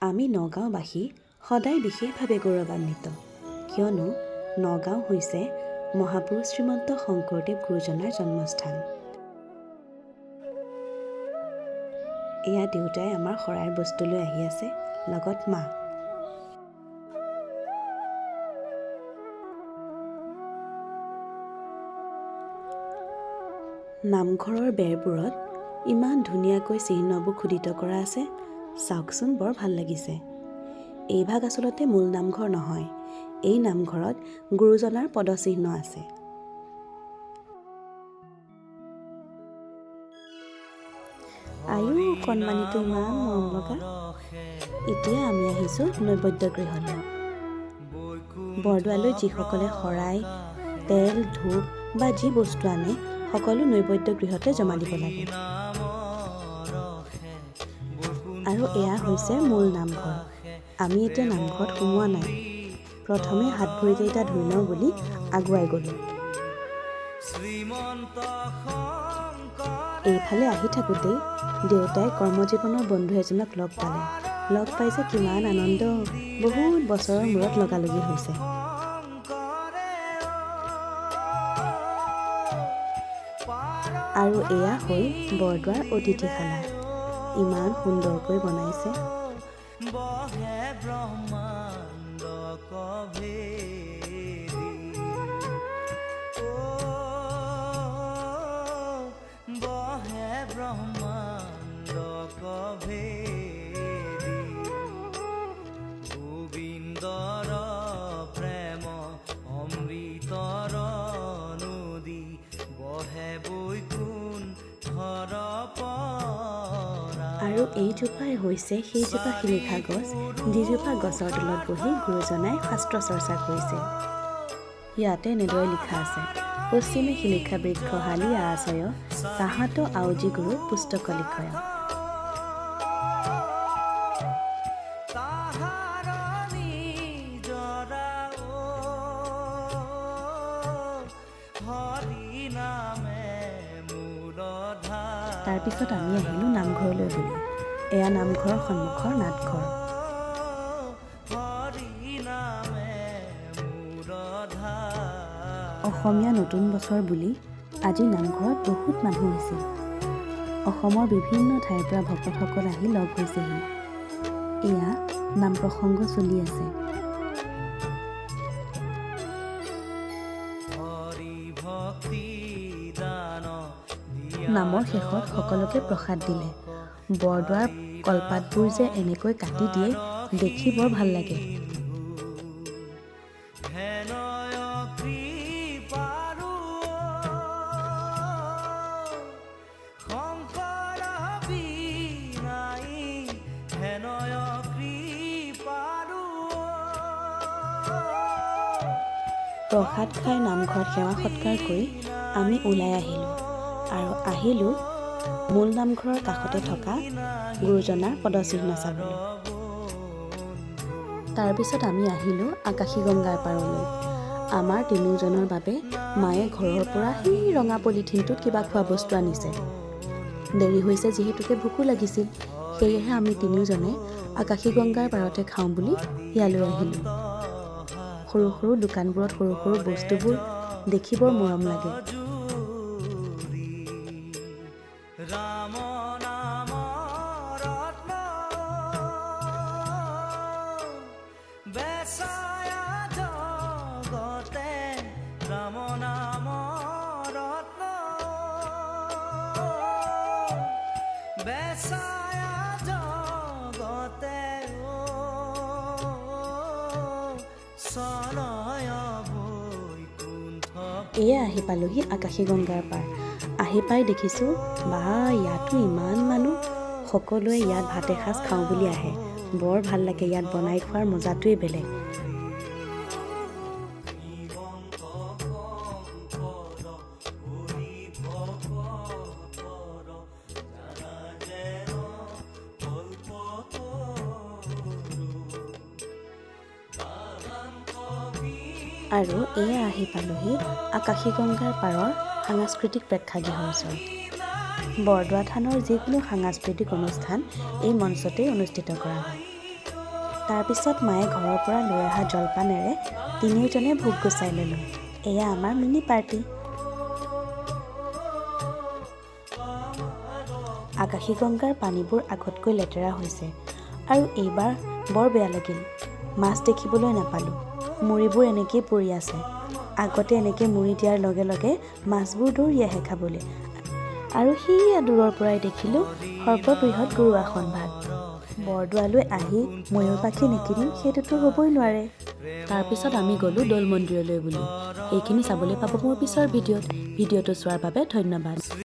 আমি নগাঁওবাসী সদায় বিশেষভাৱে গৌৰৱান্বিত, কিয়নো নগাঁও হৈছে মহাপুৰুষ শ্ৰীমন্ত শংকৰদেৱ গুৰুজনাৰ জন্মস্থান। এয়া দেউতাই আমাৰ শৰাইৰ বস্তু লৈ আহি আছে, লগত মা। নামঘৰৰ বেৰবোৰত ইমান ধুনীয়াকৈ চিহ্নবোৰ খোদিত কৰা আছে, চাওকচোন বৰ ভাল লাগিছে। এই ভাগ আচলতে মূল নামঘৰ নহয়, এই নামঘৰত গুৰুজনাৰ পদচিহ্ন আছে। আয়ু কণমানিটো ইমান মৰম লগা। এতিয়া আমি আহিছোঁ নৈবেদ্য গৃহলৈ। বৰদোৱালৈ যিসকলে শৰাই, তেল, ধূপ বা যি বস্তু আনে সকলো নৈবেদ্য গৃহতে জমা দিব লাগে। আৰু এয়া হৈছে মূল নামঘৰ। আমি এতিয়া নামঘৰত সোমোৱা নাই, প্ৰথমে হাত ভৰিকেইটা ধুই লওঁ বুলি আগুৱাই গ'লোঁ। এইফালে আহি থাকোঁতেই দেউতাই কৰ্মজীৱনৰ বন্ধু এজনক লগ পালে। লগ পাই যে কিমান আনন্দ, বহুত বছৰৰ মূৰত লগালগি হৈছে। আৰু এয়া হ'ল বৰদোৱাৰ অতিথিশালা। ইমান সুন্দৰকৈ বনাইছে। আৰু এইজোপাই হৈছে সেইজোপা শিলিখা গছ, যিজোপা গছৰ তলত বহি গুৰুজনাই শাস্ত্ৰ চৰ্চা কৰিছিল। ইয়াতে এনেদৰে লিখা আছে, পশ্চিমে শিলিখা বৃক্ষ হালি আশ্ৰয়, তাহাঁত আউজি গুৰু পুস্তক লিখয়। তাৰপিছত আমি আহিলোঁ নামঘৰলৈ বুলি। এয়া নামঘৰৰ সন্মুখৰ নাটঘৰ। অসমীয়া নতুন বছৰ বুলি আজি নামঘৰত বহুত মানুহ আছিল। অসমৰ বিভিন্ন ঠাইৰ পৰা ভকতসকল আহি লগ হৈছেহি। এয়া নাম প্ৰসংগ চলি আছে। নামৰ শেষত সকলোকে প্ৰসাদ দিলে। বৰদোৱাৰ কলপাতবোৰ যে এনেকৈ কাটি দিয়ে, দেখি বৰ ভাল লাগে। প্ৰসাদ খাই নামঘৰত সেৱা সৎকাৰ কৰি আমি ওলাই আহিলোঁ আৰু আহিলোঁ মূল নামঘৰৰ কাষতে থকা গুৰুজনাৰ পদচিহ্ন চাবলৈ। তাৰপিছত আমি আহিলোঁ আকাশী গংগাৰ পাৰলৈ। আমাৰ তিনিওজনৰ বাবে মায়ে ঘৰৰ পৰা সেই ৰঙা পলিথিনটোত কিবা খোৱা বস্তু আনিছে। দেৰি হৈছে যিহেতুকে ভোকো লাগিছিল, সেয়েহে আমি তিনিওজনে আকাশী গংগাৰ পাৰতে খাওঁ বুলি ইয়ালৈ আহিলোঁ। সৰু সৰু দোকানবোৰত সৰু সৰু বস্তুবোৰ দেখি বৰ মৰম লাগে। এয়া আহি পালোহি আকাশী গংগাৰ পাৰ। আহি পাই দেখিছোঁ বা ইয়াতো ইমান মানুহ, সকলোৱে ইয়াত ভাত এসাঁজ খাওঁ বুলি আহে। বৰ ভাল লাগে, ইয়াত বনাই খোৱাৰ মজাটোৱেই বেলেগ। আৰু এয়া আহি পালোহি আকাশী গংগাৰ পাৰৰ সাংস্কৃতিক প্ৰেক্ষাগৃহৰ ওচৰত। বৰদোৱা থানৰ যিকোনো সাংস্কৃতিক অনুষ্ঠান এই মঞ্চতেই অনুষ্ঠিত কৰা হয়। তাৰপিছত মায়ে ঘৰৰ পৰা লৈ অহা জলপানেৰে তিনিওজনে ভোগ গুচাই ল'লোঁ। এয়া আমাৰ মিনি পাৰ্টি। আকাশীগংগাৰ পানীবোৰ আগতকৈ লেতেৰা হৈছে আৰু এইবাৰ বৰ বেয়া লাগিল। মাছ দেখিবলৈ নাপালোঁ। মুড়িবোৰ এনেকেই পৰি আছে। আগতে এনেকৈ মুড়ি দিয়াৰ লগে লগে মাছবোৰ দৌৰি আহে খাবলৈ। আৰু সেয়া দূৰৰ পৰাই দেখিলোঁ সৰ্ববৃহৎ গৰু আসন ভাগ। বৰদোৱালৈ আহি ময়ূৰ পাখি নিকিনিম সেইটোতো হ'বই নোৱাৰে। তাৰপিছত আমি গ'লোঁ দৌল মন্দিৰলৈ বুলি। সেইখিনি চাবলৈ পাব মোৰ পিছৰ ভিডিঅ'ত। ভিডিঅ'টো চোৱাৰ বাবে ধন্যবাদ।